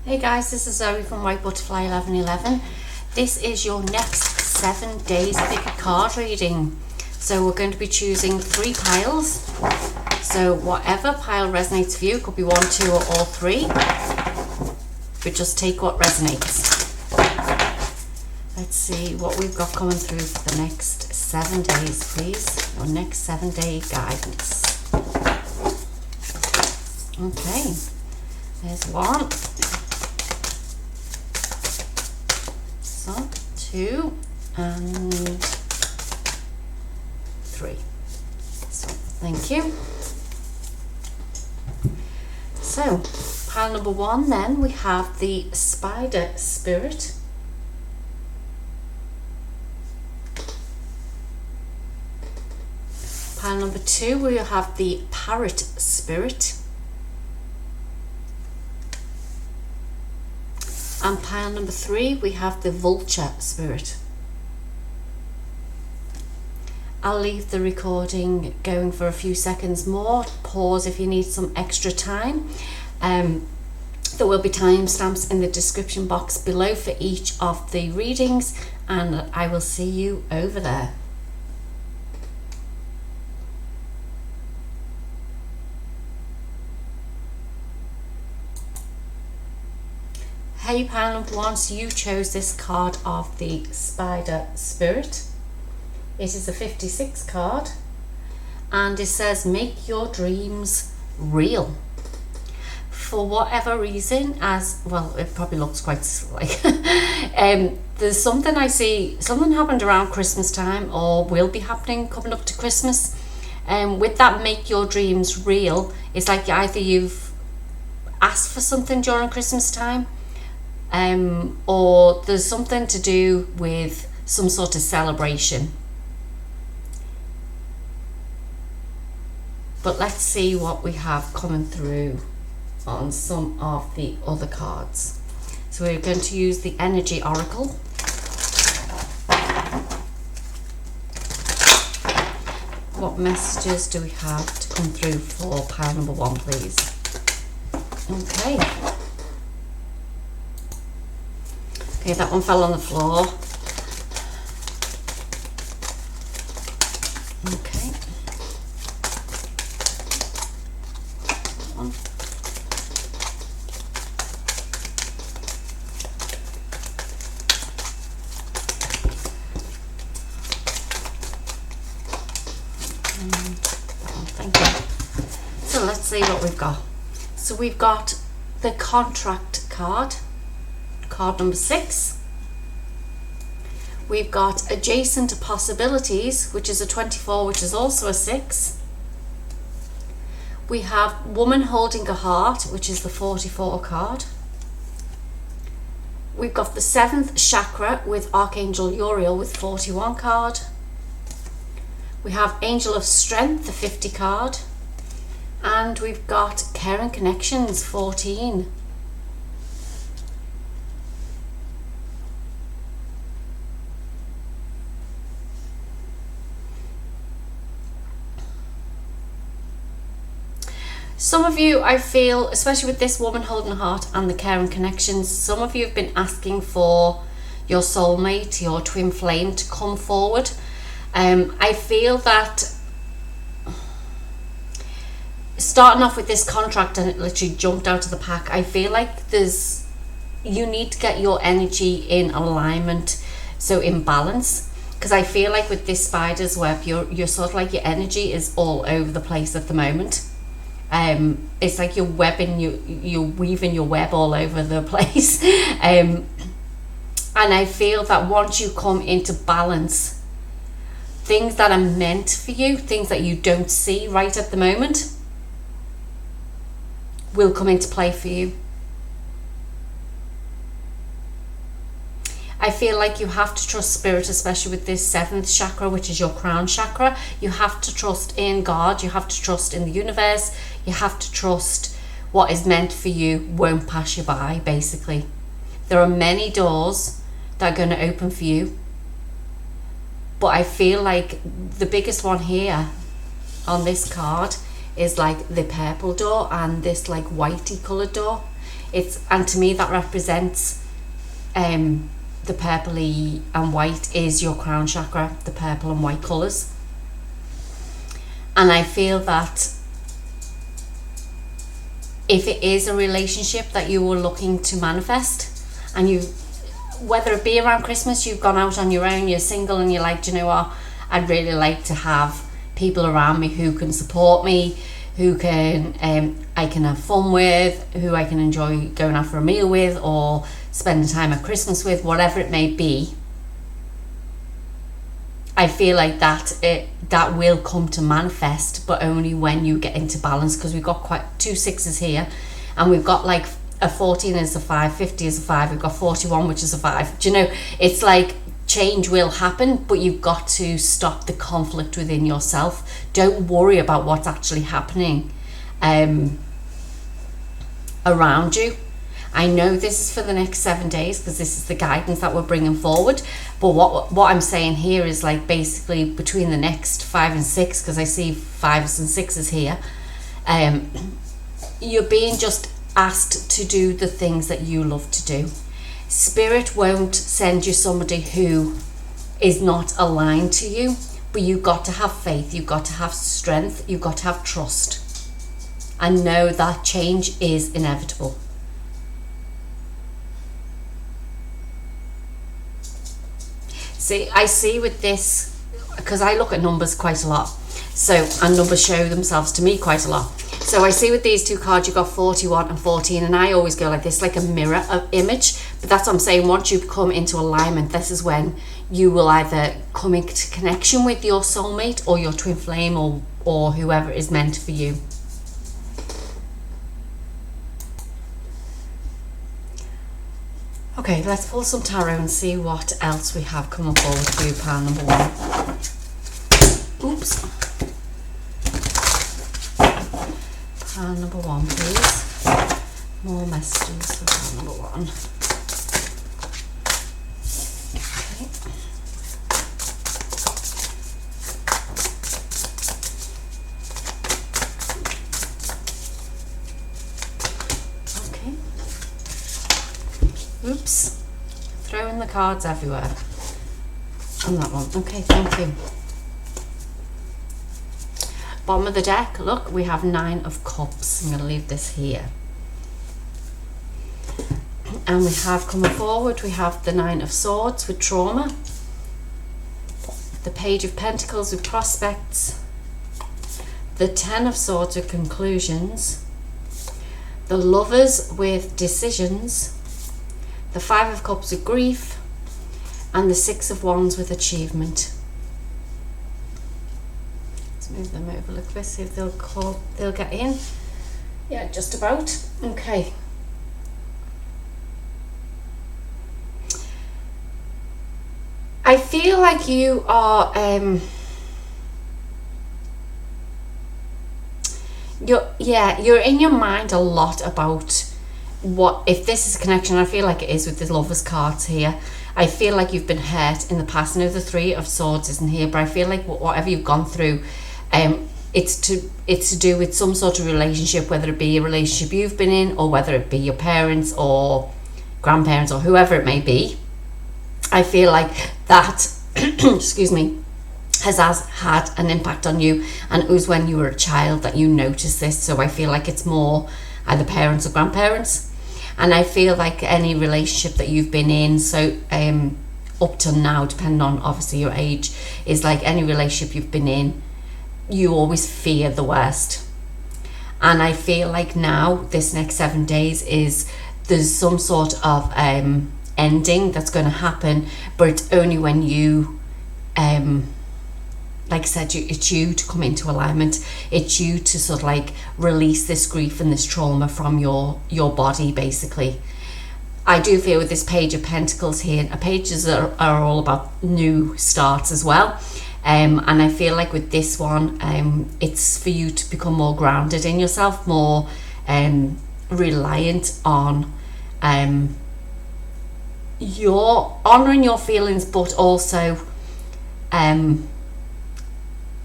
Hey guys, this is Zoe from White Butterfly 1111. This is your next 7 days pick a card reading. So we're going to be choosing 3 piles. So whatever pile resonates for you, could be 1, 2 or all 3. But just take what resonates. Let's see what we've got coming through for the next 7 days, please. Your next 7-day guidance. Okay, there's 1. So 2 and 3. So thank you. So pile number 1, then we have the Spider Spirit. Pile number 2, we have the Parrot Spirit. And pile number 3, we have the Vulture Spirit. I'll leave the recording going for a few seconds more. Pause if you need some extra time. There will be timestamps in the description box below for each of the readings, and I will see you over there. Hey pile number 1, so you chose this card of the Spider Spirit. It is a 56 card and it says make your dreams real. For whatever reason, as well, it probably looks quite like there's something I see, something happened around Christmas time or will be happening coming up to Christmas. With that make your dreams real, it's like either you've asked for something during Christmas time, or there's something to do with some sort of celebration. But let's see what we have coming through on some of the other cards. So we're going to use the Energy Oracle. What messages do we have to come through for pile number 1, please? Okay. Okay, that one fell on the floor. Okay. One. Thank you. So let's see what we've got. So we've got the Contract card. Card number 6. We've got Adjacent Possibilities, which is a 24, which is also a 6. We have Woman Holding a Heart, which is the 44 card. We've got the 7th Chakra with Archangel Uriel with 41 card. We have Angel of Strength, the 50 card. And we've got Caring Connections, 14. Some of you, I feel, especially with this Woman Holding a Heart and the Caring Connections, some of you have been asking for your soulmate, your twin flame to come forward. I feel that starting off with this contract, and it literally jumped out of the pack, I feel like you need to get your energy in alignment, so in balance. Because I feel like with this spider's web, you're sort of like your energy is all over the place at the moment. It's like you're weaving your web all over the place. And I feel that once you come into balance, things that are meant for you, things that you don't see right at the moment, will come into play for you. I feel like you have to trust spirit, especially with this 7th chakra, which is your crown chakra. You have to trust in God. You have to trust in the universe. You have to trust what is meant for you won't pass you by, basically. There are many doors that are going to open for you. But I feel like the biggest one here on this card is like the purple door and this like whitey coloured door. And to me that represents the purpley and white is your crown chakra, the purple and white colours. And I feel that if it is a relationship that you were looking to manifest, and you, whether it be around Christmas, you've gone out on your own, you're single, and you're like, do you know what, I'd really like to have people around me who can support me, who can I can have fun with, who I can enjoy going out for a meal with, or spending time at Christmas with, whatever it may be. I feel like that will come to manifest, but only when you get into balance, because we've got quite 2 sixes here, and we've got like a 14 is a 5, 50 is a 5, we've got 41 which is a 5. Do you know, it's like change will happen, but you've got to stop the conflict within yourself. Don't worry about what's actually happening around you. I know this is for the next 7 days because this is the guidance that we're bringing forward, but what I'm saying here is like basically between the next 5 and 6, because I see 5s and 6s here, you're being just asked to do the things that you love to do. Spirit won't send you somebody who is not aligned to you, but you've got to have faith, you've got to have strength, you've got to have trust, and know that change is inevitable. See, I see with this, because I look at numbers quite a lot, and numbers show themselves to me quite a lot. So I see with these 2 cards, you've got 41 and 14, and I always go like this, like a mirror of image. But that's what I'm saying, once you come into alignment, this is when you will either come into connection with your soulmate or your twin flame, or whoever is meant for you. Okay, let's pull some tarot and see what else we have coming forward for you, pile number 1. Oops. Pile number 1, please. More messages for pile number 1. Okay. Okay. Oops. Throwing the cards everywhere. On that one. Okay, thank you. Bottom of the deck, look, we have 9 of Cups. I'm going to leave this here. And we have coming forward, we have the 9 of Swords with trauma, the Page of Pentacles with prospects, the 10 of Swords with conclusions, the Lovers with decisions, the 5 of Cups with grief, and the 6 of Wands with achievement. Move them over a little bit, see if they'll get in. Yeah, just about. Okay. I feel like you are you're in your mind a lot about what, if this is a connection. I feel like it is with the Lovers cards here. I feel like you've been hurt in the past. I know the 3 of Swords isn't here, but I feel like whatever you've gone through, it's to do with some sort of relationship, whether it be a relationship you've been in, or whether it be your parents or grandparents or whoever it may be. I feel like that excuse me, has had an impact on you, and it was when you were a child that you noticed this. So I feel like it's more either parents or grandparents. And I feel like any relationship that you've been in, so up till now, depending on obviously your age, is like any relationship you've been in, you always fear the worst. And I feel like now this next 7 days there's some sort of ending that's going to happen, but it's only when you like I said, it's you to come into alignment. It's you to sort of like release this grief and this trauma from your body, basically. I do feel with this Page of Pentacles here, pages are all about new starts as well. And I feel like with this one, it's for you to become more grounded in yourself, more reliant on your honouring your feelings, but also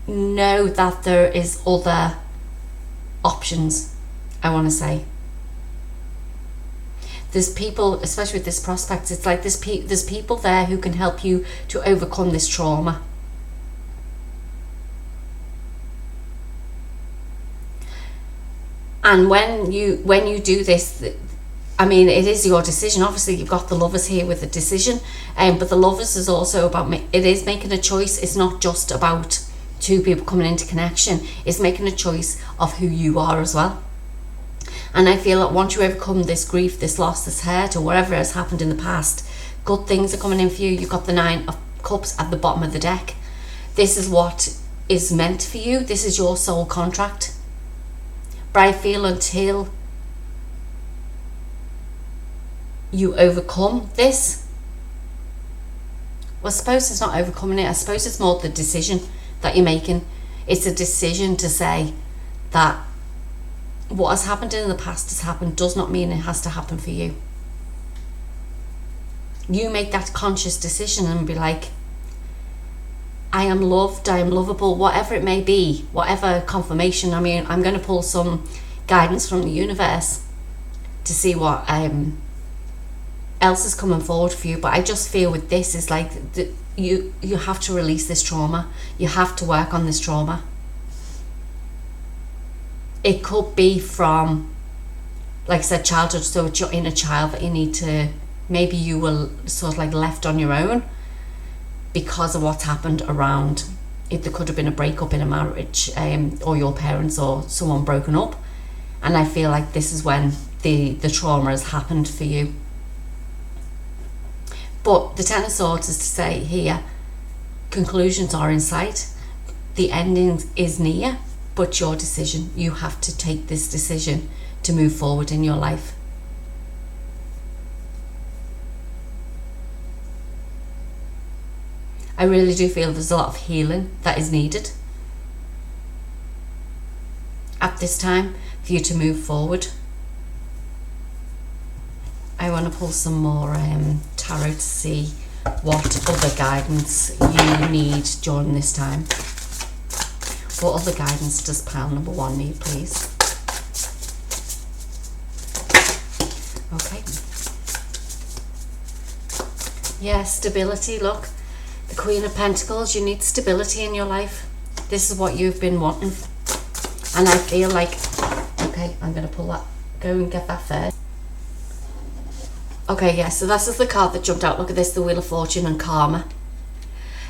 know that there is other options, I want to say. There's people, especially with this prospect, it's like there's people there who can help you to overcome this trauma. And when you do this, I mean, it is your decision. Obviously, you've got the Lovers here with the decision, but the Lovers is also about, it is making a choice. It's not just about two people coming into connection. It's making a choice of who you are as well. And I feel that once you overcome this grief, this loss, this hurt, or whatever has happened in the past, good things are coming in for you. You've got the 9 of Cups at the bottom of the deck. This is what is meant for you. This is your soul contract. But I feel until you overcome this, well, I suppose it's not overcoming it. I suppose it's more the decision that you're making. It's a decision to say that what has happened in the past has happened, does not mean it has to happen for you. You make that conscious decision and be like, I am loved, I am lovable, whatever it may be, whatever confirmation. I mean, I'm going to pull some guidance from the universe to see what else is coming forward for you. But I just feel with this is like you have to release this trauma. You have to work on this trauma. It could be from, like I said, childhood. So it's your inner child that you need to, maybe you were sort of like left on your own because of what's happened around it. There could have been a breakup in a marriage, or your parents or someone broken up, and I feel like this is when the trauma has happened for you. But the 10 of Swords is to say here, conclusions are in sight, the ending is near, but your decision, you have to take this decision to move forward in your life. I really do feel there's a lot of healing that is needed at this time for you to move forward. I want to pull some more tarot to see what other guidance you need during this time. What other guidance does pile number 1 need, please? Okay. Yeah, stability, look. The Queen of Pentacles, you need stability in your life. This is what you've been wanting. And I feel like, okay, I'm going to pull that, go and get that first. Okay, yeah, so this is the card that jumped out. Look at this, the Wheel of Fortune and Karma.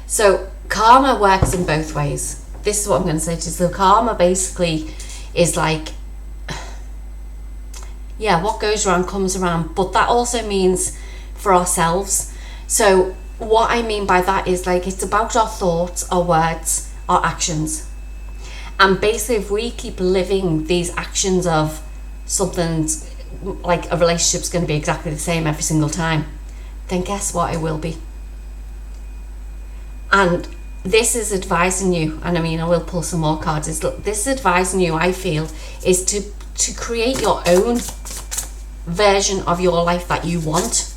So karma works in both ways. This is what I'm going to say to you. So karma basically is like, yeah, what goes around comes around. But that also means for ourselves. So what I mean by that is like, it's about our thoughts, our words, our actions. And basically if we keep living these actions of something's like a relationship's going to be exactly the same every single time, then guess what, it will be. And this is advising you, and I mean, I will pull some more cards, is look, this is advising you, I feel, is to create your own version of your life that you want.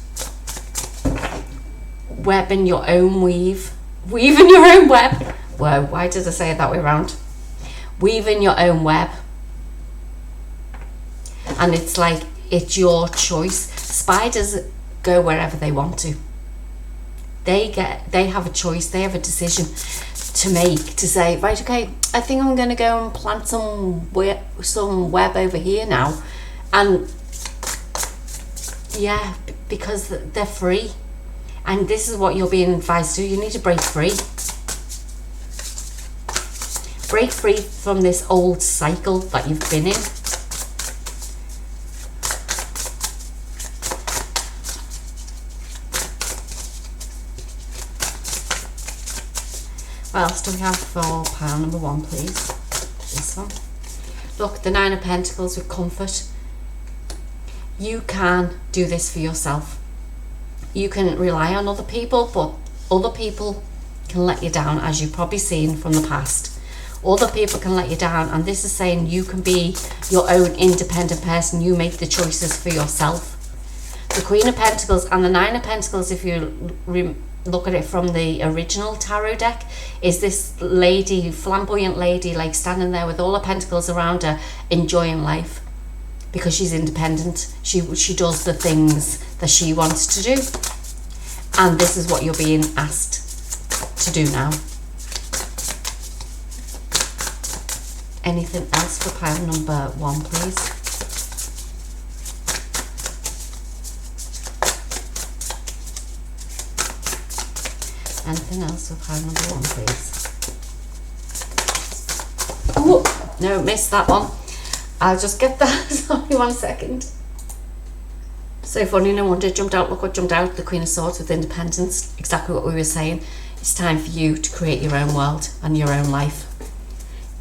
Webbing your own weaving your own web. Whoa, why did I say it that way around? Weaving your own web. And it's like, it's your choice. Spiders go wherever they want to. They have a choice, they have a decision to make, to say, right, okay, I think I'm going to go and plant some web over here now. And yeah, because they're free. And this is what you're being advised to. You need to break free. Break free from this old cycle that you've been in. What else do we have for pile number 1, please? This one. Look, the 9 of Pentacles with comfort. You can do this for yourself. You can rely on other people, but other people can let you down, as you've probably seen from the past. Other people can let you down, and this is saying you can be your own independent person. You make the choices for yourself. The Queen of Pentacles and the 9 of Pentacles, if you look at it from the original tarot deck, is this lady, flamboyant lady, like standing there with all her pentacles around her, enjoying life because she's independent. She does the things that she wants to do, and this is what you're being asked to do now. Anything else for pile number 1, please? Anything else for pile number 1, please? Oh, no, missed that one. I'll just get that. Sorry, 1 second. So funny, no wonder it jumped out. Look what jumped out. The Queen of Swords with independence. Exactly what we were saying. It's time for you to create your own world and your own life.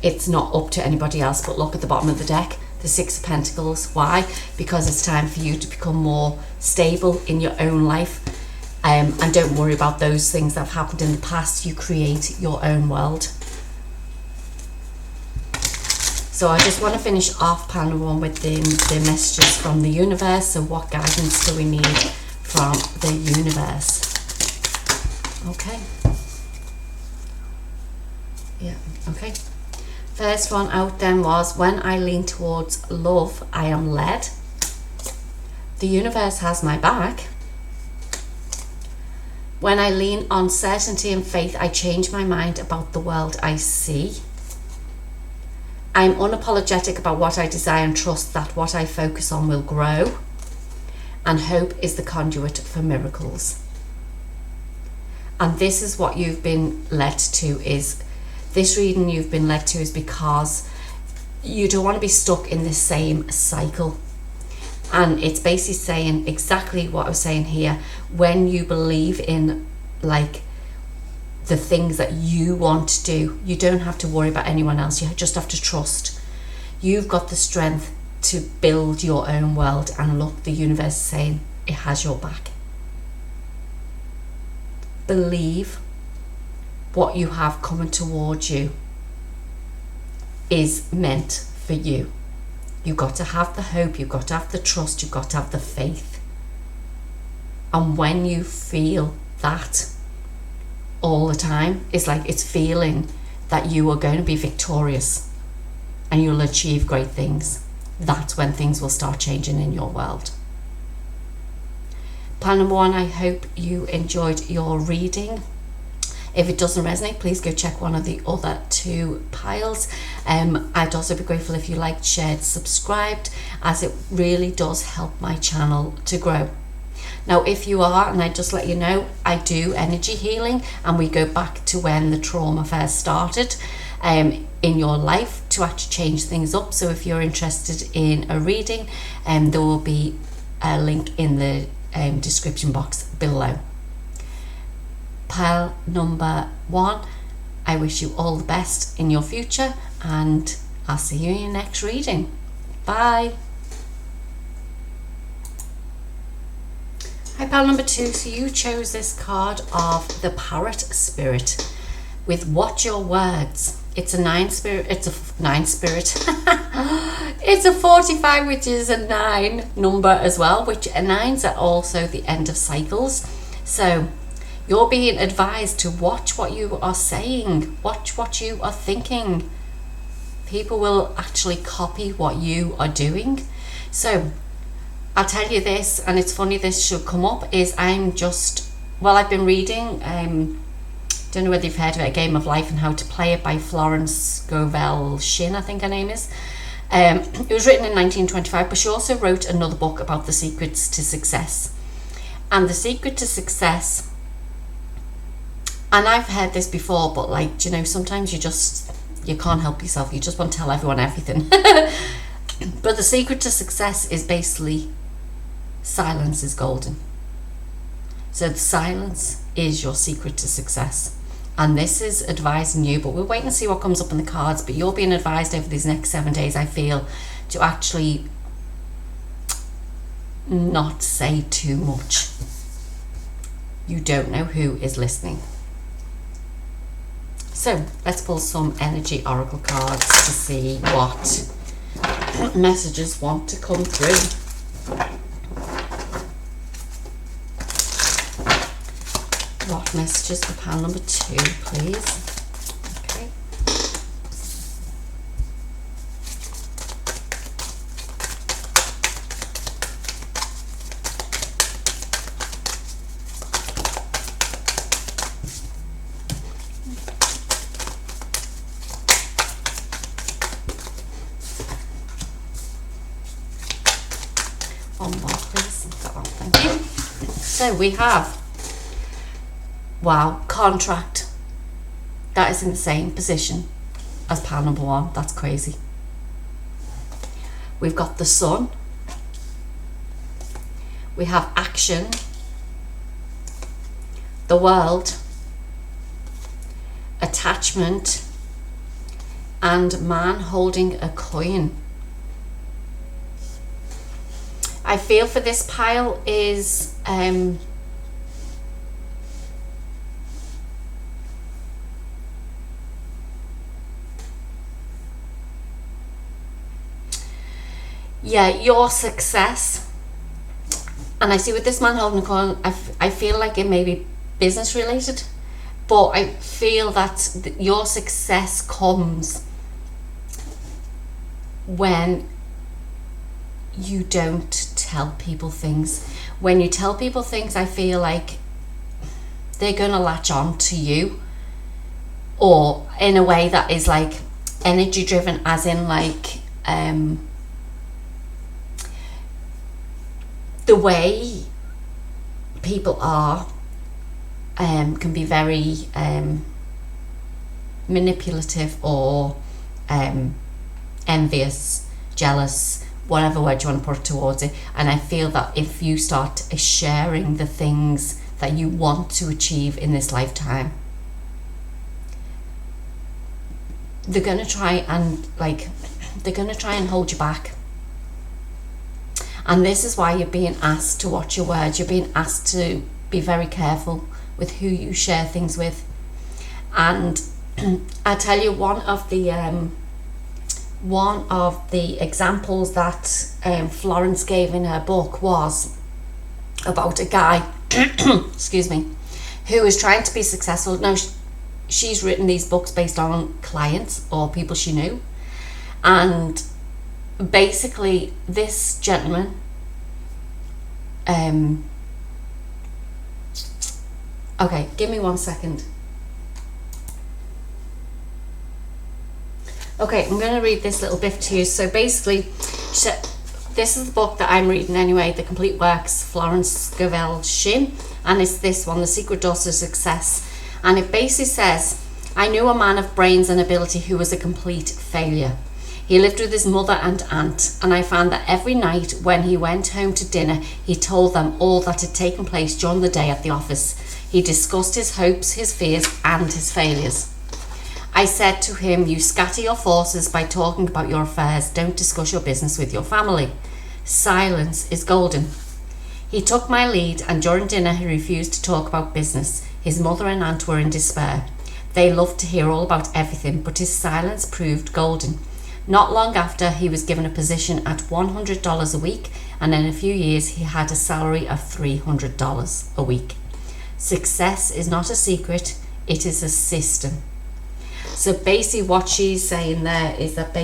It's not up to anybody else. But look at the bottom of the deck, the 6 of Pentacles. Why? Because it's time for you to become more stable in your own life. And don't worry about those things that have happened in the past. You create your own world. So I just want to finish off pile number 1 with the messages from the universe. So what guidance do we need from the universe? Okay. Yeah, okay. First one out then was, when I lean towards love, I am led. The universe has my back. When I lean on certainty and faith, I change my mind about the world I see. I'm unapologetic about what I desire and trust that what I focus on will grow. And hope is the conduit for miracles. And this is what you've been led to, is this reading you've been led to is because you don't want to be stuck in the same cycle. And it's basically saying exactly what I was saying here. When you believe in like the things that you want to do, you don't have to worry about anyone else. You just have to trust. You've got the strength to build your own world, and look, the universe is saying it has your back. Believe what you have coming towards you is meant for you. You've got to have the hope, you've got to have the trust, you've got to have the faith. And when you feel that all the time, it's like it's feeling that you are going to be victorious and you'll achieve great things. That's when things will start changing in your world. Pile number 1, I hope you enjoyed your reading. If it doesn't resonate, please go check one of the other 2 piles. I'd also be grateful if you liked, shared, subscribed, as it really does help my channel to grow. Now, if you are, and I just let you know, I do energy healing, and we go back to when the trauma first started in your life to actually change things up. So if you're interested in a reading, there will be a link in the description box below. Pile number 1, I wish you all the best in your future, and I'll see you in your next reading. Bye. Hi, pile number 2. So you chose this card of the Parrot Spirit with Watch Your Words. It's a 9 spirit. It's a 9 spirit. It's a 45, which is a 9 number as well, which 9s are also the end of cycles. So you're being advised to watch what you are saying, watch what you are thinking. People will actually copy what you are doing. So I'll tell you this, and it's funny this should come up, is I've been reading, don't know whether you've heard of it, A Game of Life and How to Play It by Florence Scovel Shinn, I think her name is. It was written in 1925, but she also wrote another book about the secrets to success. And the secret to success, and I've heard this before, but like, you know, sometimes you can't help yourself. You just want to tell everyone everything. But the secret to success is basically silence is golden. So the silence is your secret to success. And this is advising you, but we'll wait and see what comes up in the cards. But you're being advised over these next 7 days, I feel, to actually not say too much. You don't know who is listening. So let's pull some energy oracle cards to see what messages want to come through. What messages for pile number 2, please. Okay. One more, please. Got one, thank you. So we have, wow, contract. That is in the same position as pile number 1. That's crazy. We've got the sun. We have action, the world, attachment, and man holding a coin. I feel for this pile is yeah, your success. And I see with this man holding a coin, I feel like it may be business related, but I feel that your success comes when you don't tell people things. When you tell people things, I feel like they're gonna latch on to you, or in a way that is like energy driven, as in like the way people are can be very manipulative or envious, jealous, whatever word you want to put towards it. And I feel that if you start sharing the things that you want to achieve in this lifetime, they're going to try and hold you back. And this is why you're being asked to watch your words. You're being asked to be very careful with who you share things with. And I tell you, one of the examples that Florence gave in her book was about a guy excuse me, who is trying to be successful. Now she's written these books based on clients or people she knew, and basically this gentleman okay, give me 1 second. Okay, I'm going to read this little bit to you. So basically, this is the book that I'm reading anyway, The Complete Works, Florence Scovel Shinn, and it's this one, The Secret Doors to Success. And it basically says, I knew a man of brains and ability who was a complete failure. He lived with his mother and aunt, and I found that every night when he went home to dinner, he told them all that had taken place during the day at the office. He discussed his hopes, his fears, and his failures. I said to him, you scatter your forces by talking about your affairs. Don't discuss your business with your family. Silence is golden. He took my lead, and during dinner he refused to talk about business. His mother and aunt were in despair. They loved to hear all about everything, but his silence proved golden. Not long after, he was given a position at $100 a week, and in a few years he had a salary of $300 a week. Success is not a secret, it is a system. So basically what she's saying there is that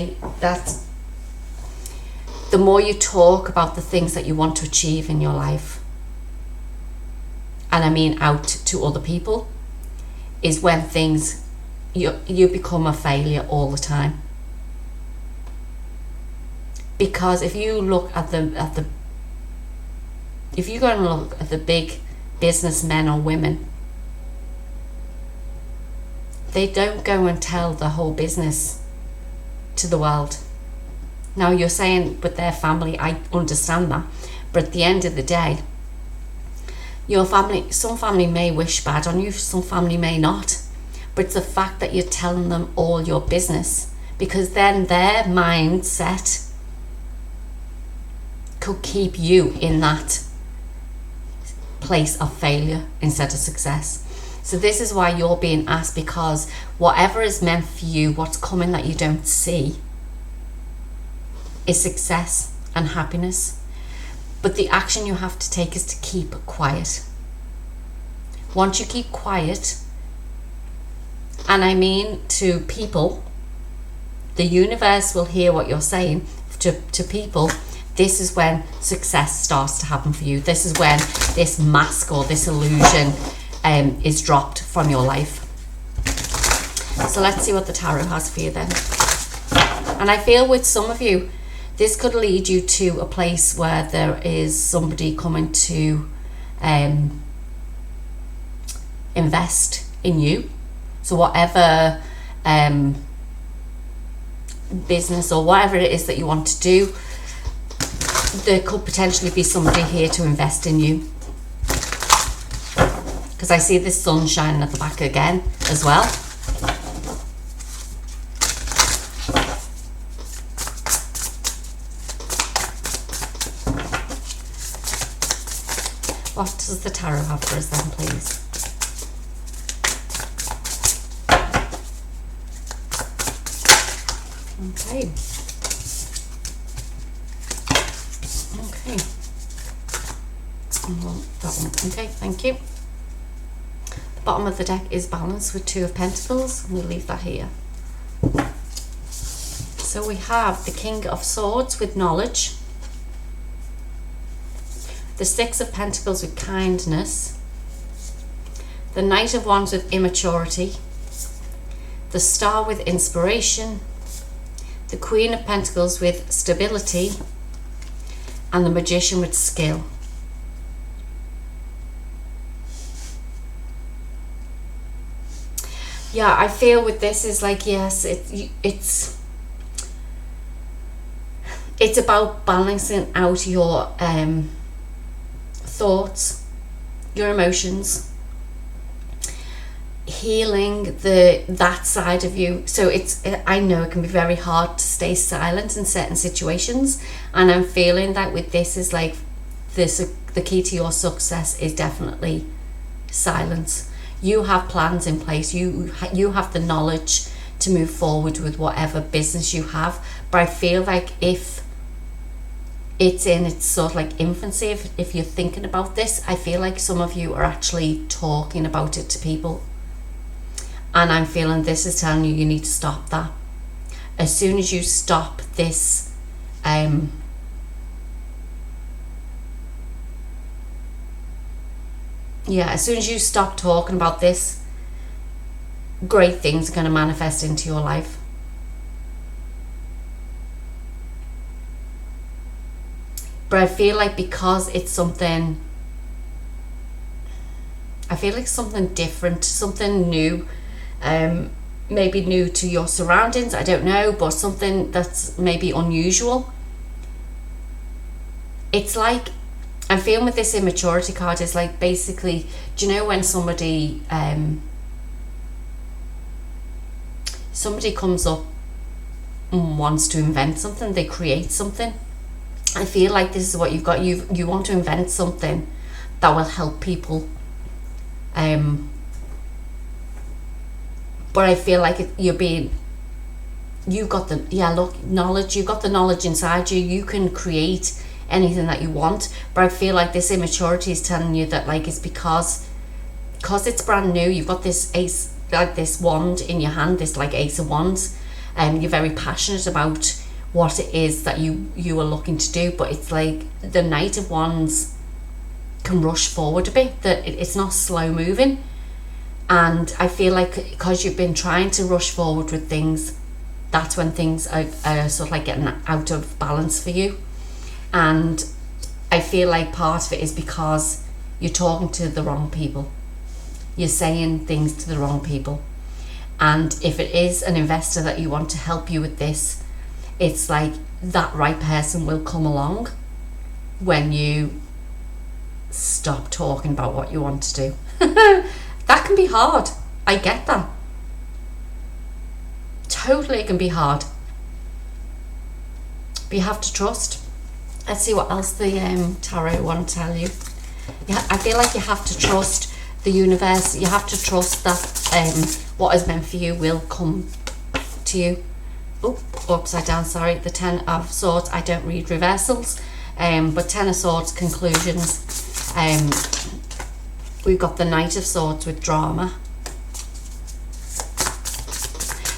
the more you talk about the things that you want to achieve in your life, and I mean out to other people, is when things, you become a failure all the time. Because if you look at if you go and look at the big businessmen or women, they don't go and tell the whole business to the world. Now you're saying with their family, I understand that, but at the end of the day, your family, some family may wish bad on you, some family may not, but it's the fact that you're telling them all your business, because then their mindset could keep you in that place of failure instead of success. So this is why you're being asked, because whatever is meant for you, what's coming that you don't see, is success and happiness. But the action you have to take is to keep quiet. once you keep quiet, and I mean to people, the universe will hear what you're saying. To people, this is when success starts to happen for you. This is when this mask or this illusion is dropped from your life. So let's see what the tarot has for you then. And I feel with some of you, this could lead you to a place where there is somebody coming to invest in you. So whatever business or whatever it is that you want to do, there could potentially be somebody here to invest in you. Because I see this sun shining at the back again as well. What does the tarot have for us then, please? Okay. Okay. Well, that one. Okay, thank you. The bottom of the deck is balanced with 2 of Pentacles. We'll leave that here. So we have the King of Swords with knowledge, the 6 of Pentacles with kindness, the Knight of Wands with immaturity, the Star with inspiration, the Queen of Pentacles with stability, and the Magician with skill. Yeah, I feel with this is like, yes, it's about balancing out your thoughts, your emotions, healing that side of you. So I know it can be very hard to stay silent in certain situations, and I'm feeling that with this is like the key to your success is definitely silence. You have plans in place, you have the knowledge to move forward with whatever business you have, but I feel like if it's in its sort of like infancy, if you're thinking about this, I feel like some of you are actually talking about it to people. And I'm feeling this is telling you need to stop that. As soon as you stop this, as soon as you stop talking about this, great things are going to manifest into your life. But I feel like because it's something, I feel like something different, something new, maybe new to your surroundings, I don't know, but something that's maybe unusual. It's like, I'm feeling with this immaturity card is like basically, do you know when somebody comes up and wants to invent something, they create something. I feel like this is what you've got. You want to invent something that will help people. But I feel like you've got the knowledge. You've got the knowledge inside you. You can create anything that you want. But I feel like this immaturity is telling you that like it's because it's brand new. You've got this ace, like this wand in your hand, this like Ace of Wands, and you're very passionate about what it is that you are looking to do, but it's like the Knight of Wands can rush forward a bit, that it's not slow moving. And I feel like because you've been trying to rush forward with things, that's when things are sort of like getting out of balance for you. And I feel like part of it is because you're talking to the wrong people, you're saying things to the wrong people. And if it is an investor that you want to help you with this, it's like that right person will come along when you stop talking about what you want to do. That can be hard. I get that. Totally, it can be hard. But you have to trust. Let's see what else the tarot want to tell you. Yeah, I feel like you have to trust the universe. You have to trust that what is meant for you will come to you. Oh, upside down, sorry. The 10 of Swords, I don't read reversals, but 10 of Swords, conclusions. we've got the Knight of Swords with drama.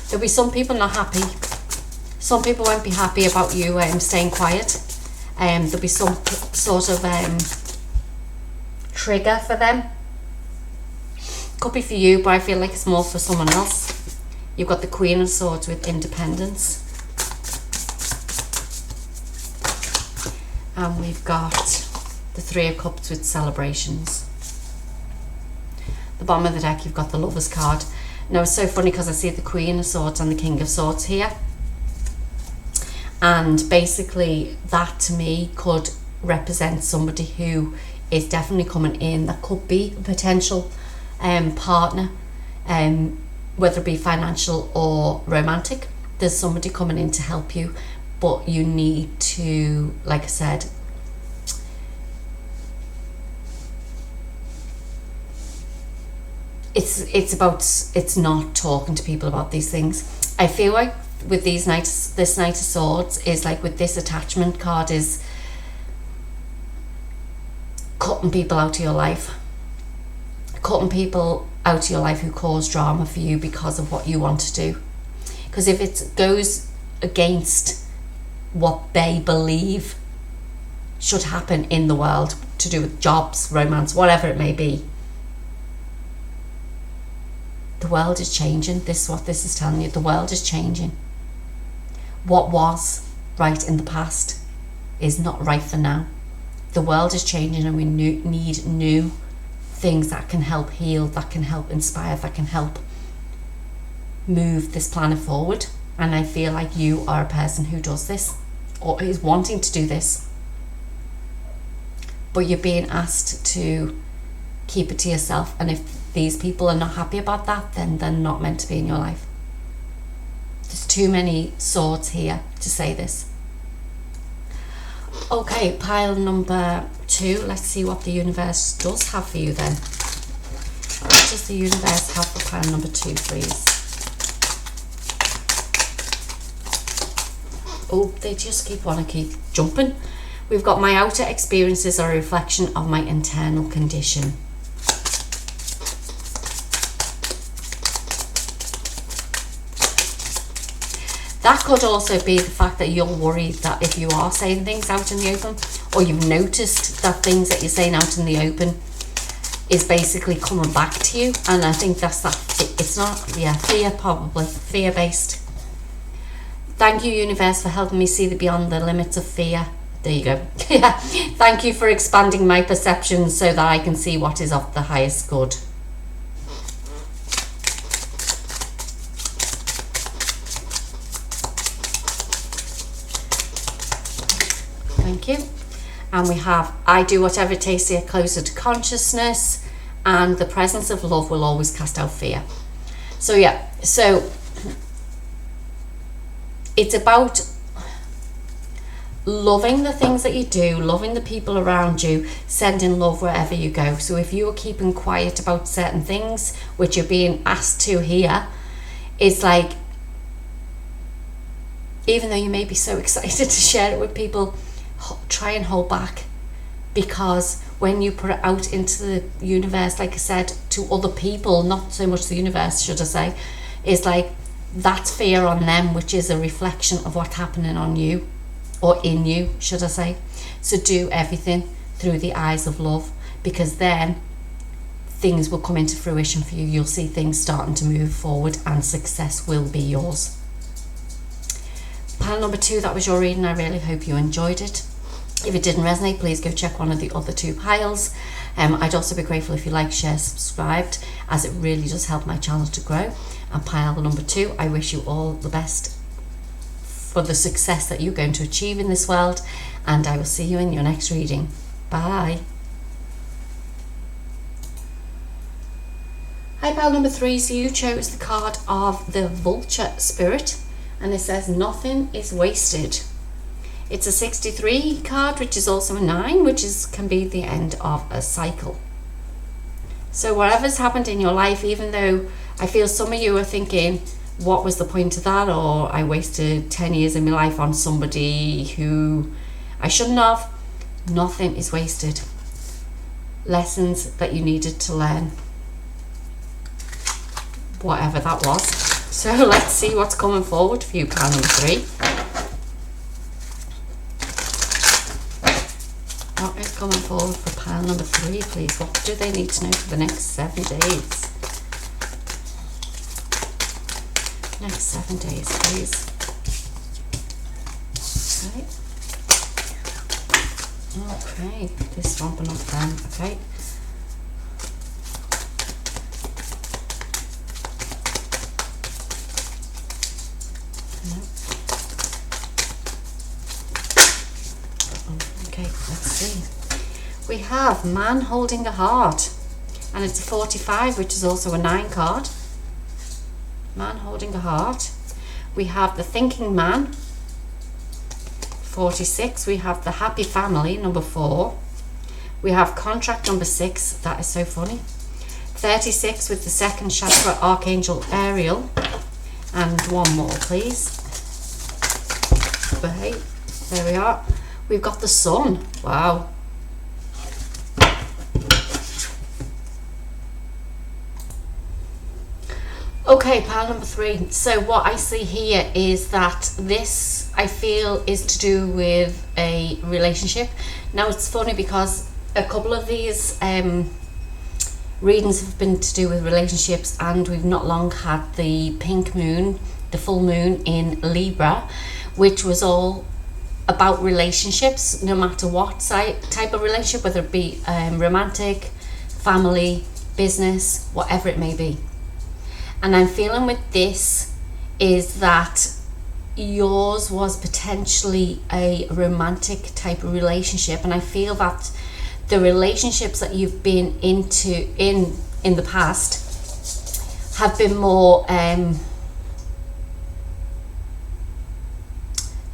There'll be some people not happy. Some people won't be happy about you staying quiet. There'll be some sort of trigger for them. Could be for you, but I feel like it's more for someone else. You've got the Queen of Swords with independence. And we've got the Three of Cups with celebrations. The bottom of the deck, you've got the Lovers card. Now, it's so funny because I see the Queen of Swords and the King of Swords here. And basically, that to me could represent somebody who is definitely coming in. That could be a potential partner, whether it be financial or romantic. There's somebody coming in to help you, but you need to, like I said, it's not talking to people about these things. I feel like with this Knight of Swords is like with this attachment card is cutting people out of your life. Cutting people out of your life who cause drama for you because of what you want to do. Because if it goes against what they believe should happen in the world to do with jobs, romance, whatever it may be, the world is changing. This is what this is telling you. The world is changing. What was right in the past is not right for now. The world is changing and we need new things that can help heal, that can help inspire, that can help move this planet forward. And I feel like you are a person who does this or is wanting to do this, but you're being asked to keep it to yourself. And if these people are not happy about that, then they're not meant to be in your life. There's too many swords here to say this. Okay, pile number 2. Let's see what the universe does have for you then. What does the universe have for pile number 2, please? Oh, they just want to keep jumping. We've got my outer experiences are a reflection of my internal condition. That could also be the fact that you're worried that if you are saying things out in the open, or you've noticed that things that you're saying out in the open is basically coming back to you. And I think that's that. It's not, fear, probably fear-based. Thank you, universe, for helping me see beyond the limits of fear. There you go. Yeah. Thank you for expanding my perception so that I can see what is of the highest good. Thank you. And we have, I do whatever it takes to get closer to consciousness, and the presence of love will always cast out fear. So yeah, so it's about loving the things that you do, loving the people around you, sending love wherever you go. So if you are keeping quiet about certain things, which you're being asked to here, it's like, even though you may be so excited to share it with people, try and hold back, because when you put it out into the universe, like I said, to other people, not so much the universe, should I say, is like, that's fear on them, which is a reflection of what's happening on you, or in you, should I say. So do everything through the eyes of love, because then things will come into fruition for you. You'll see things starting to move forward and success will be yours. Pile number 2, that was your reading. I really hope you enjoyed it. If it didn't resonate, please go check one of the other 2 piles. I'd also be grateful if you like, share, subscribed, as it really does help my channel to grow. And pile number 2, I wish you all the best for the success that you're going to achieve in this world, and I will see you in your next reading. Bye. Hi, pile number 3. So you chose the card of the Vulture Spirit, and it says nothing is wasted. It's a 63 card, which is also a 9, which can be the end of a cycle. So whatever's happened in your life, even though I feel some of you are thinking, what was the point of that? Or I wasted 10 years of my life on somebody who I shouldn't have. Nothing is wasted. lessons that you needed to learn, whatever that was. So let's see what's coming forward for you, pile number 3. What is coming forward for pile number 3, please? What do they need to know for the next 7 days? Next 7 days, please. Okay, this one, but not them. Okay. Okay, let's see. We have man holding a heart, and it's a 45, which is also a 9 card. Man holding a heart. We have the thinking man, 46. We have the happy family, number 4. We have contract, number 6. That is so funny. 36 with the second chakra, Archangel Ariel. And one more, please. Right, there we are. We've got the sun. Wow. Okay, pile number 3. So what I see here is that this, I feel, is to do with a relationship. Now it's funny because a couple of these readings have been to do with relationships, and we've not long had the pink moon, the full moon in Libra, which was all about relationships, no matter what type of relationship, whether it be romantic, family, business, whatever it may be. And I'm feeling with this is that yours was potentially a romantic type of relationship, and I feel that the relationships that you've been into in the past have been more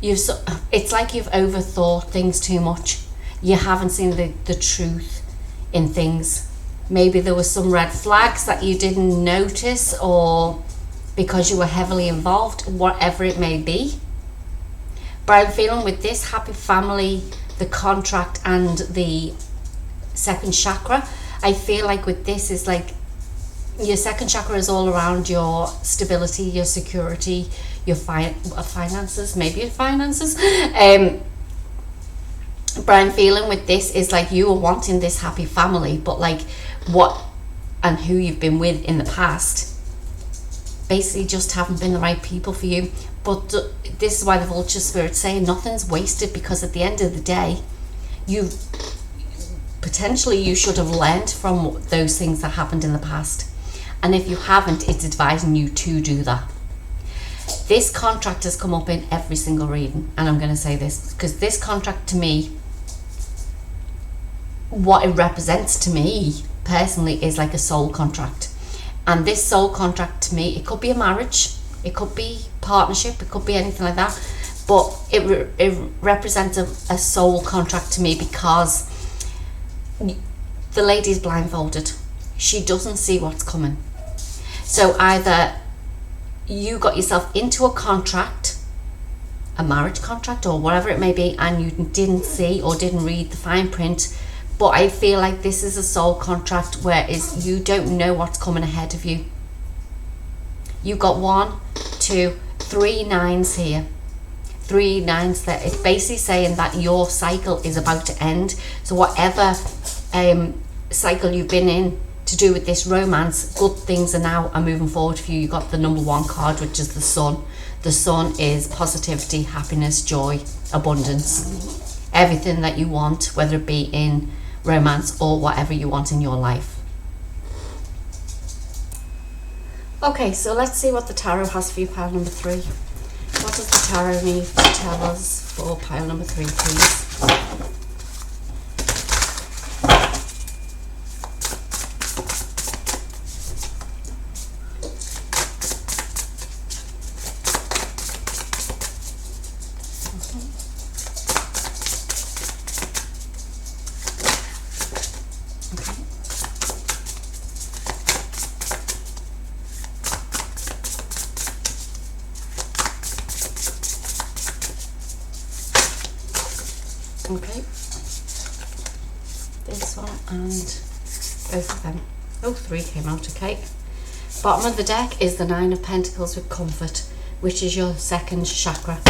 it's like you've overthought things too much. You haven't seen the truth in things. Maybe there were some red flags that you didn't notice, or because you were heavily involved, whatever it may be. But I'm feeling with this happy family, the contract, and the second chakra, I feel like with this is like your second chakra is all around your stability, your security, your finances, maybe your finances. But I'm feeling with this is like you were wanting this happy family, but like what and who you've been with in the past basically just haven't been the right people for you. But this is why the vulture spirit's saying nothing's wasted, because at the end of the day, you should have learned from those things that happened in the past. And if you haven't, it's advising you to do that. This contract has come up in every single reading, and I'm going to say this because this contract, to me, what it represents to me personally is like a soul contract. And this soul contract to me, it could be a marriage, it could be partnership, it could be anything like that, but it represents a soul contract to me, because the lady's blindfolded. She doesn't see what's coming. So either you got yourself into a contract, a marriage contract or whatever it may be, and you didn't see or didn't read the fine print. But I feel like this is a soul contract, whereas you don't know what's coming ahead of you. You've got 1, 2, 3 9s here. 3 9s there. It's basically saying that your cycle is about to end. So whatever cycle you've been in to do with this romance, good things are moving forward for you. You got the number 1 card, which is the sun. The sun is positivity, happiness, joy, abundance, everything that you want, whether it be in romance or whatever you want in your life. Okay, so let's see what the tarot has for you, pile number 3. What does the tarot need to tell us for pile number 3, please? Okay. this one and both of them. Oh, 3 came out, okay. Bottom of the deck is the 9 of Pentacles with comfort, which is your second chakra.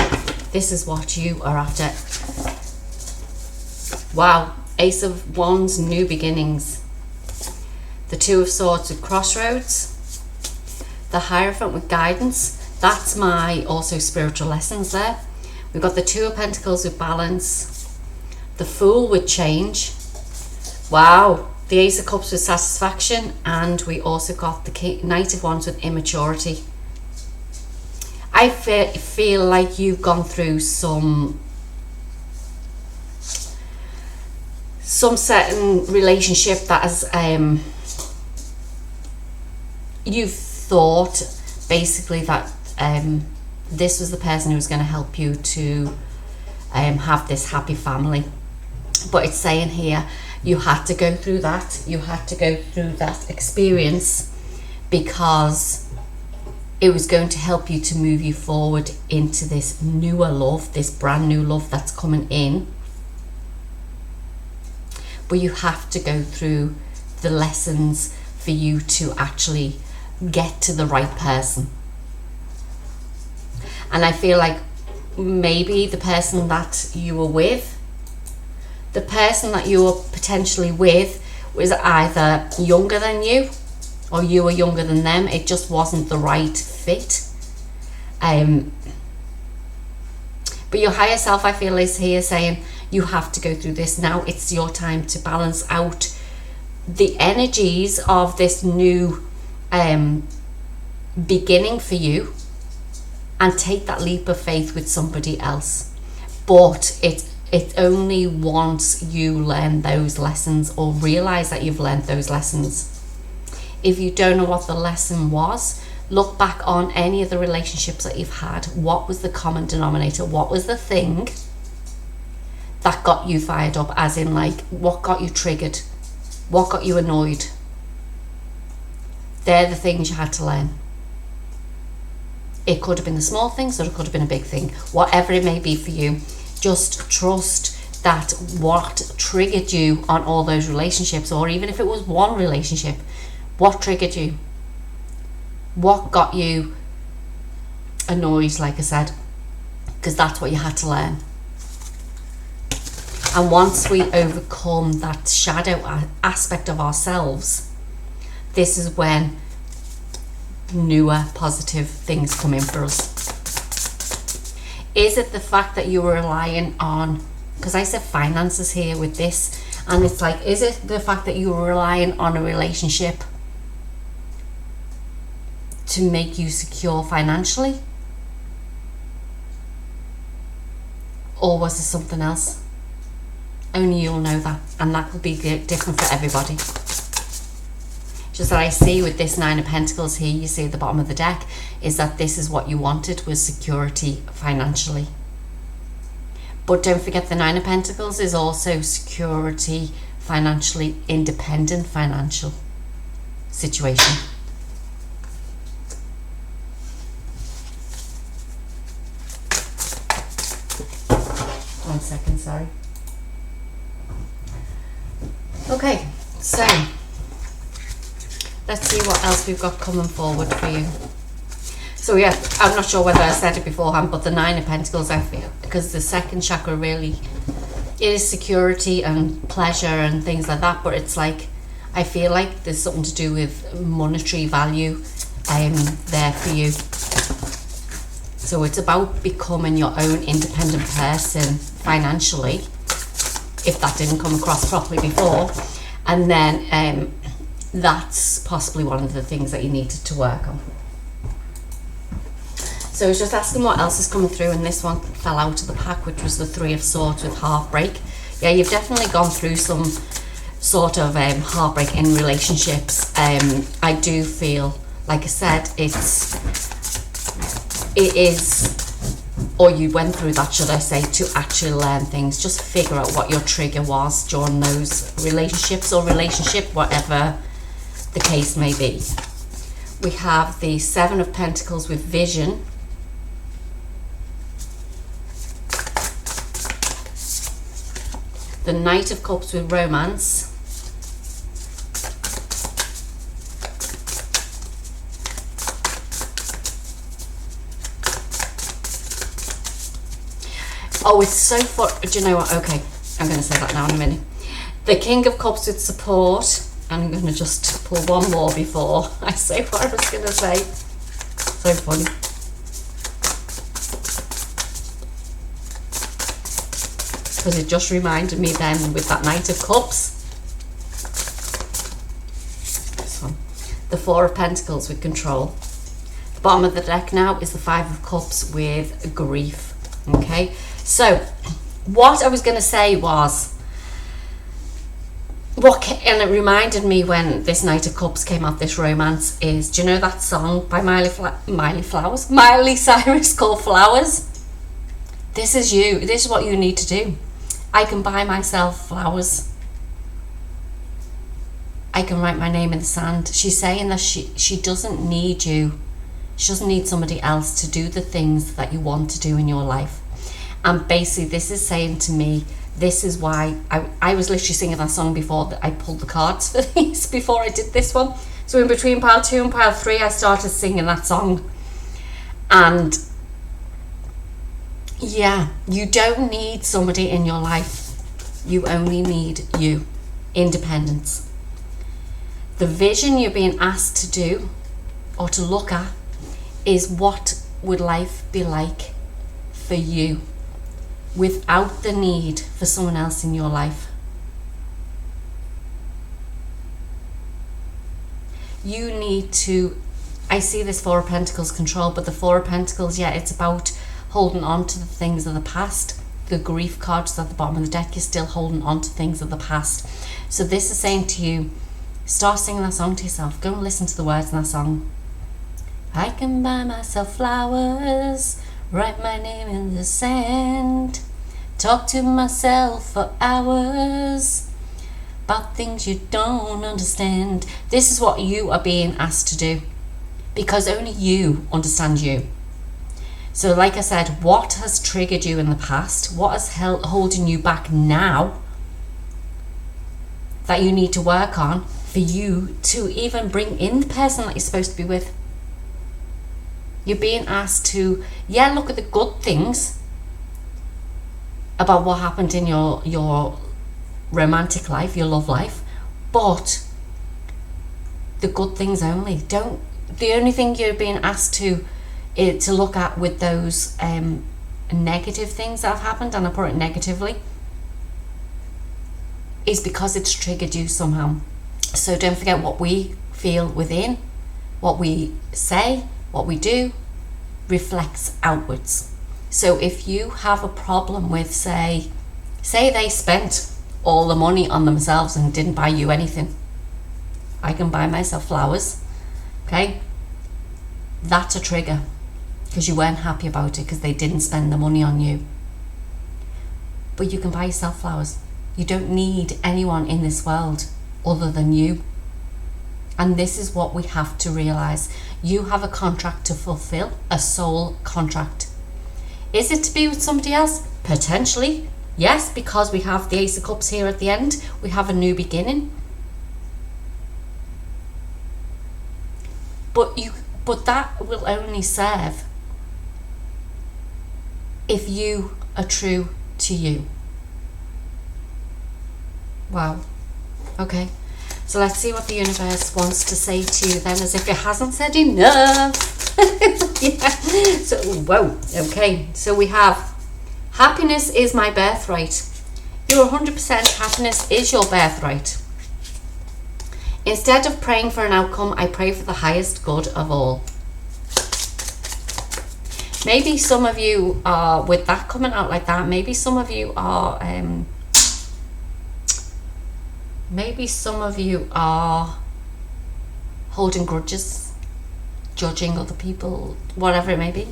This is what you are after. Wow, Ace of Wands, new beginnings. The 2 of Swords with crossroads. The Hierophant with guidance. That's my also spiritual lessons there. We've got the 2 of Pentacles with balance. The Fool with change. Wow. The Ace of Cups with satisfaction. And we also got the Knight of Wands with immaturity. I feel like you've gone through some certain relationship that has you've thought basically that this was the person who was going to help you to have this happy family, but it's saying here you had to go through that. You had to go through that experience because it was going to help you to move you forward into this newer love, this brand new love that's coming in. But you have to go through the lessons for you to actually get to the right person. And I feel like maybe the person that you were with, the person that you were potentially with was either younger than you or you were younger than them. It just wasn't the right fit. But your higher self, I feel, is here saying you have to go through this now. It's your time to balance out the energies of this new beginning for you and take that leap of faith with somebody else. But it only once you learn those lessons or realize that you've learned those lessons. If you don't know what the lesson was, look back on any of the relationships that you've had. What was the common denominator? What was the thing that got you fired up? As in, like, what got you triggered? What got you annoyed? They're the things you had to learn. It could have been the small things or it could have been a big thing. Whatever it may be for you, just trust that what triggered you on all those relationships, or even if it was one relationship, what triggered you? What got you annoyed, like I said? Because that's what you had to learn. And once we overcome that shadow aspect of ourselves, this is when newer positive things come in for us. Is it the fact that you were relying on, because I said finances here with this, and it's like, is it the fact that you were relying on a relationship to make you secure financially? Or was it something else? Only you'll know that, and that will be different for everybody. Just that I see with this 9 of Pentacles here, you see at the bottom of the deck, is that this is what you wanted, was security financially. But don't forget the 9 of Pentacles is also security financially, independent financial situation. One second, sorry. Okay, so let's see what else we've got coming forward for you. So yeah, I'm not sure whether I said it beforehand, but the 9 of Pentacles, I feel, because the second chakra really is security and pleasure and things like that, but it's like, I feel like there's something to do with monetary value there for you. So it's about becoming your own independent person financially, if that didn't come across properly before. And then that's possibly one of the things that you needed to work on. So it's just asking what else is coming through, and this one fell out of the pack, which was the 3 of Swords with heartbreak. Yeah, you've definitely gone through some sort of heartbreak in relationships. I do feel, like I said, it is, or you went through that, should I say, to actually learn things. Just figure out what your trigger was during those relationships or relationship, whatever the case may be. We have the 7 of Pentacles with vision. The Knight of Cups with romance. Oh, it's so fun. Do you know what? Okay, I'm going to say that now in a minute. The King of Cups with support. And I'm going to just pull one more before I say what I was going to say. So funny. Because it just reminded me then with that Knight of Cups. This one. The Four of Pentacles with control. The bottom of the deck now is the Five of Cups with grief. Okay, so what I was going to say was, and it reminded me when this Knight of Cups came out, this romance, is, do you know that song by Miley Cyrus called Flowers? This is you. This is what you need to do. I can buy myself flowers. I can write my name in the sand. She's saying that she doesn't need you. She doesn't need somebody else to do the things that you want to do in your life. And basically this is saying to me, this is why I was literally singing that song before that I pulled the cards for these, before I did this one. So in between pile 2 and pile 3, I started singing that song. And yeah, you don't need somebody in your life. You only need you. Independence. The vision you're being asked to do or to look at is, what would life be like for you without the need for someone else in your life? You need to, I see this Four of Pentacles control, but the Four of Pentacles, yeah, it's about holding on to the things of the past. The grief cards at the bottom of the deck, you're still holding on to things of the past. So this is saying to you, start singing that song to yourself. Go and listen to the words in that song. I can buy myself flowers, write my name in the sand, talk to myself for hours about things you don't understand. This is what you are being asked to do, because only you understand you. So like I said, what has triggered you in the past? What is holding you back now that you need to work on for you to even bring in the person that you're supposed to be with? You're being asked to, yeah, look at the good things about what happened in your romantic life, your love life, but the good things only. The only thing you're being asked to look at with those negative things that have happened, and I put it negatively, is because it's triggered you somehow. So don't forget, what we feel within, what we say, what we do, reflects outwards. So if you have a problem with, say they spent all the money on themselves and didn't buy you anything. I can buy myself flowers. Okay, that's a trigger, because you weren't happy about it because they didn't spend the money on you. But you can buy yourself flowers. You don't need anyone in this world other than you. And this is what we have to realize. You have a contract to fulfill, a soul contract. Is it to be with somebody else? Potentially, yes, because we have the Ace of Cups here at the end. We have a new beginning. But that will only serve if you are true to you. Wow. Okay. So let's see what the universe wants to say to you then, as if it hasn't said enough. Yeah. So, whoa. Okay. So we have, happiness is my birthright. You're 100% happiness is your birthright. Instead of praying for an outcome, I pray for the highest good of all. Maybe some of you are, with that coming out like that, maybe some of you are holding grudges, judging other people, whatever it may be.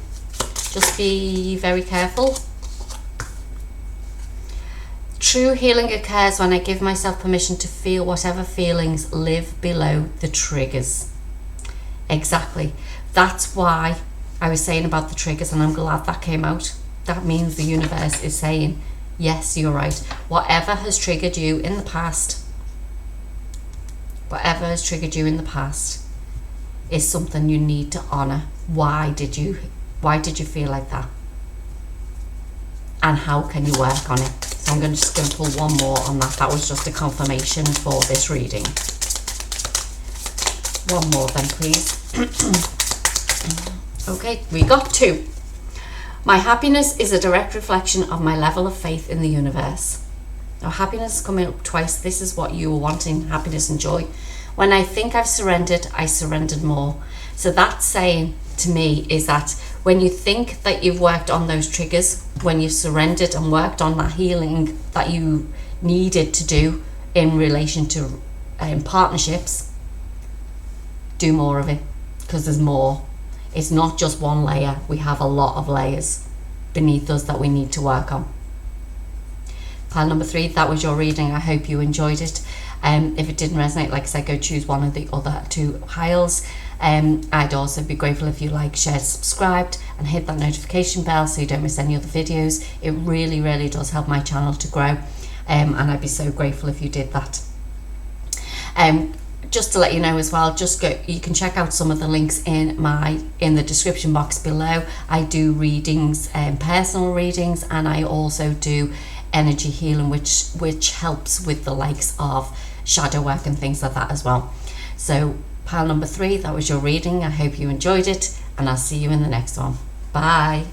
Just be very careful. True healing occurs when I give myself permission to feel whatever feelings live below the triggers. Exactly. That's why I was saying about the triggers, and I'm glad that came out. That means the universe is saying Yes, you're right. Whatever has triggered you in the past, is something you need to honor. Why did you feel like that? And how can you work on it? So I'm just going to pull one more on that. That was just a confirmation for this reading. One more then, please. Okay, we got 2. My happiness is a direct reflection of my level of faith in the universe. Now, happiness is coming up twice. This is what you were wanting, happiness and joy. When I think I've surrendered, I surrendered more. So that's saying to me is that when you think that you've worked on those triggers, when you've surrendered and worked on that healing that you needed to do in relation to partnerships, do more of it, because there's more. It's not just one layer. We have a lot of layers beneath us that we need to work on. Pile number 3, that was your reading. I hope you enjoyed it. If it didn't resonate, like I said, go choose one of the other 2 piles. I'd also be grateful if you like, shared, subscribed, and hit that notification bell so you don't miss any other videos. It really, really does help my channel to grow, and I'd be so grateful if you did that. Just to let you know as well, you can check out some of the links in the description box below. I do readings, personal readings, and I also do energy healing, which helps with the likes of shadow work and things like that as well. So pile number 3, that was your reading. I hope you enjoyed it, and I'll see you in the next one. Bye.